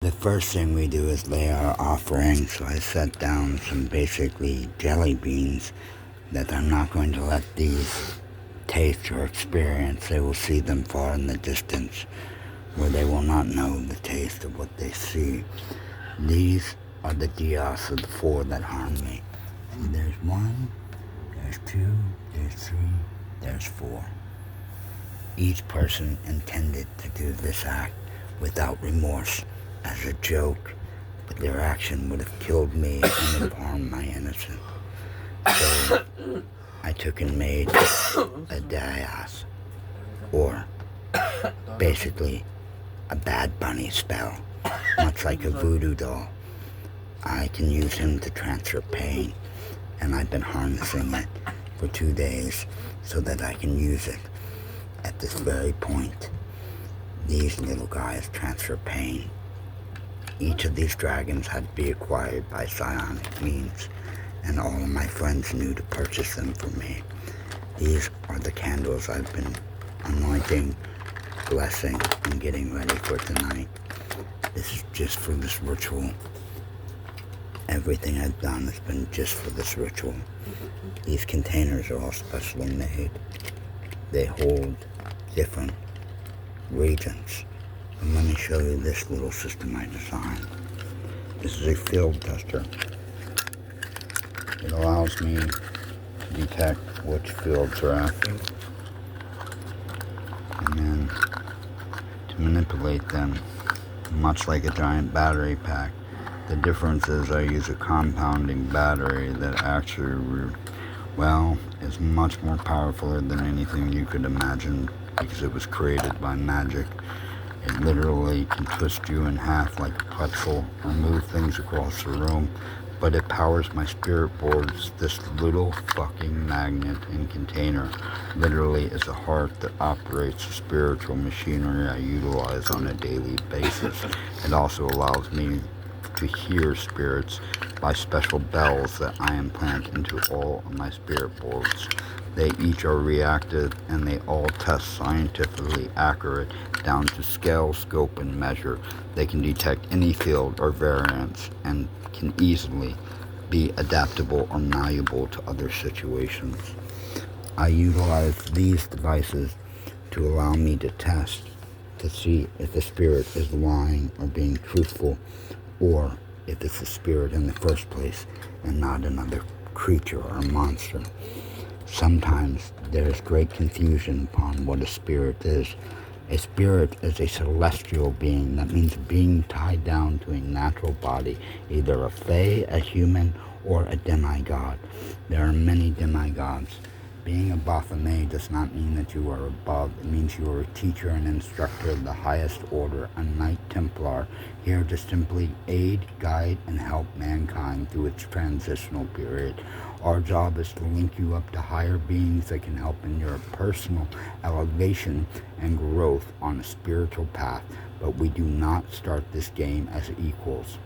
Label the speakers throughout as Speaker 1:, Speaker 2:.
Speaker 1: The first thing we do is lay our offering, so I set down some basically jelly beans that I'm not going to let these taste or experience. They will see them far in the distance, where they will not know the taste of what they see. These are the dias of the four that harm me. And there's one, there's two, there's three, there's four. Each person intended to do this act without remorse, as a joke, but their action would have killed me and would have harmed my innocence. So I took and made a dias, or basically a bad bunny spell, much like a voodoo doll. I can use him to transfer pain, and I've been harnessing it for 2 days so that I can use it at this very point. These little guys transfer pain. Each of these dragons had to be acquired by psionic means, and all of my friends knew to purchase them for me. These are the candles I've been anointing, blessing, and getting ready for tonight. This is just for this ritual. Everything I've done has been just for this ritual. These containers are all specially made. They hold different regions. And let me show you this little system I designed. This is a field tester. It allows me to detect which fields are active and then to manipulate them, much like a giant battery pack. The difference is I use a compounding battery that actually, is much more powerful than anything you could imagine, because it was created by magic. It literally can twist you in half like a pretzel or move things across the room, but it powers my spirit boards. This little fucking magnet and container literally is a heart that operates the spiritual machinery I utilize on a daily basis. It also allows me to hear spirits by special bells that I implant into all of my spirit boards. They each are reactive, and they all test scientifically accurate down to scale, scope, and measure. They can detect any field or variance and can easily be adaptable or malleable to other situations. I utilize these devices to allow me to test to see if the spirit is lying or being truthful, or if it's a spirit in the first place and not another creature or a monster. Sometimes there is great confusion upon what a spirit is. A spirit is a celestial being. That means a being tied down to a natural body, either a fae, a human, or a demigod. There are many demigods. Being a Baphomet does not mean that you are above. It means you are a teacher and instructor of the highest order, a Knight Templar, here to simply aid, guide, and help mankind through its transitional period. Our job is to link you up to higher beings that can help in your personal elevation and growth on a spiritual path, but we do not start this game as equals.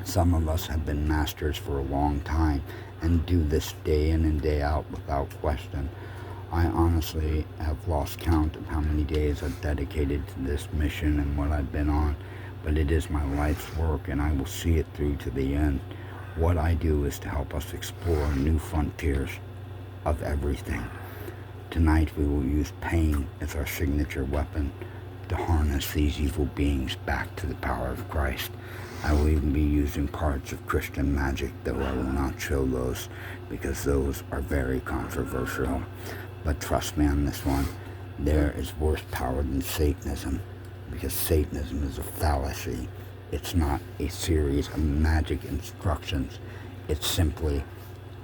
Speaker 1: Some of us have been masters for a long time and do this day in and day out without question. I honestly have lost count of how many days I've dedicated to this mission and what I've been on, but it is my life's work, and I will see it through to the end. What I do is to help us explore new frontiers of everything. Tonight we will use pain as our signature weapon to harness these evil beings back to the power of Christ. I will even be using parts of Christian magic, though I will not show those because those are very controversial. But trust me on this one, there is worse power than Satanism, because Satanism is a fallacy. It's not a series of magic instructions. It's simply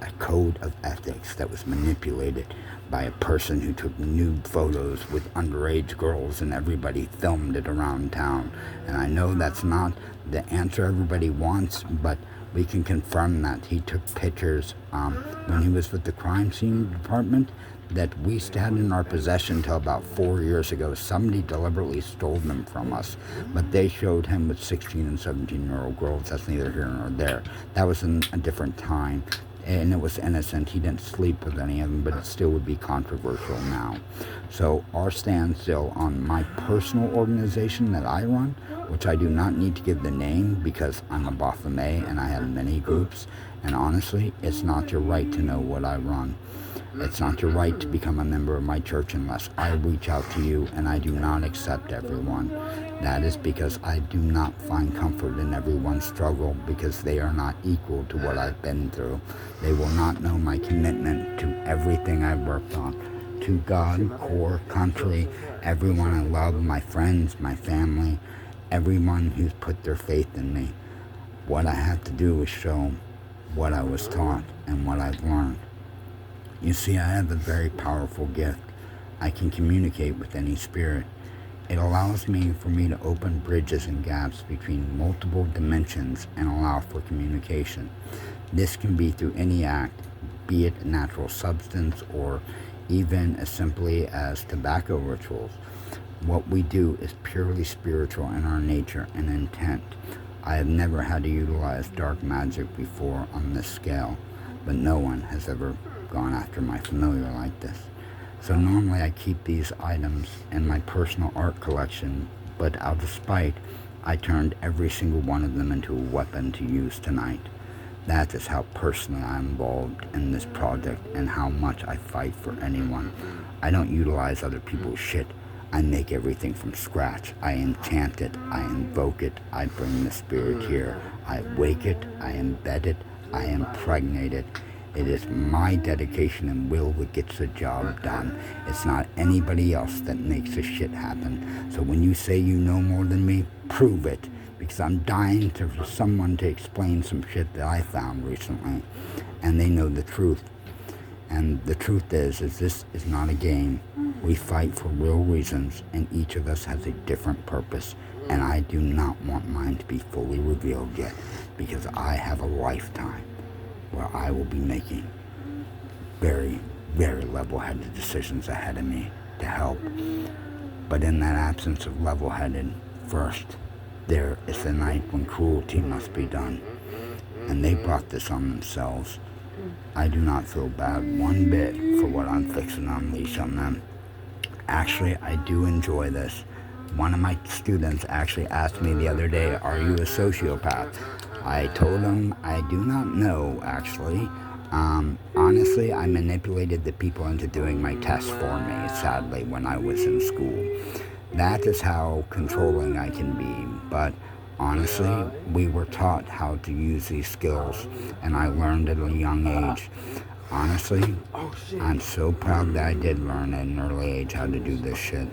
Speaker 1: a code of ethics that was manipulated by a person who took nude photos with underage girls, and everybody filmed it around town. And I know that's not the answer everybody wants, but we can confirm that he took pictures when he was with the crime scene department that we had in our possession until about 4 years ago. Somebody deliberately stole them from us, but they showed him with 16 and 17-year-old girls. That's neither here nor there. That was in a different time. and it was innocent. He didn't sleep with any of them, but it still would be controversial now. So our stand still on my personal organization that I run, which I do not need to give the name because I'm a Baphomet and I have many groups, and honestly, it's not your right to know what I run. It's not your right to become a member of my church unless I reach out to you, and I do not accept everyone. That is because I do not find comfort in everyone's struggle because they are not equal to what I've been through. They will not know my commitment to everything I've worked on, to God, core, country, everyone I love, my friends, my family, everyone who's put their faith in me. What I have to do is show what I was taught and what I've learned. You see, I have a very powerful gift. I can communicate with any spirit. It allows me for me to open bridges and gaps between multiple dimensions and allow for communication. This can be through any act, be it a natural substance or even as simply as tobacco rituals. What we do is purely spiritual in our nature and intent. I have never had to utilize dark magic before on this scale, but no one has ever gone after my familiar like this. So normally I keep these items in my personal art collection, but out of spite, I turned every single one of them into a weapon to use tonight. That is how personally I'm involved in this project and how much I fight for anyone. I don't utilize other people's shit. I make everything from scratch. I enchant it, I invoke it, I bring the spirit here. I wake it, I embed it, I impregnate it. It is my dedication and will that gets the job done. It's not anybody else that makes this shit happen. So when you say you know more than me, prove it. Because I'm dying for someone to explain some shit that I found recently. And they know the truth. And the truth is this is not a game. We fight for real reasons, and each of us has a different purpose. And I do not want mine to be fully revealed yet, because I have a lifetime where I will be making very, very level-headed decisions ahead of me to help. But in that absence of level-headed, first, there is the night when cruelty must be done. And they brought this on themselves. I do not feel bad one bit for what I'm fixing to unleash on them. Actually, I do enjoy this. One of my students actually asked me the other day, "Are you a sociopath?" I told him I do not know, actually. Honestly, I manipulated the people into doing my tests for me, sadly, when I was in school. That is how controlling I can be, but honestly, we were taught how to use these skills, and I learned at a young age. Honestly, I'm so proud that I did learn at an early age how to do this shit.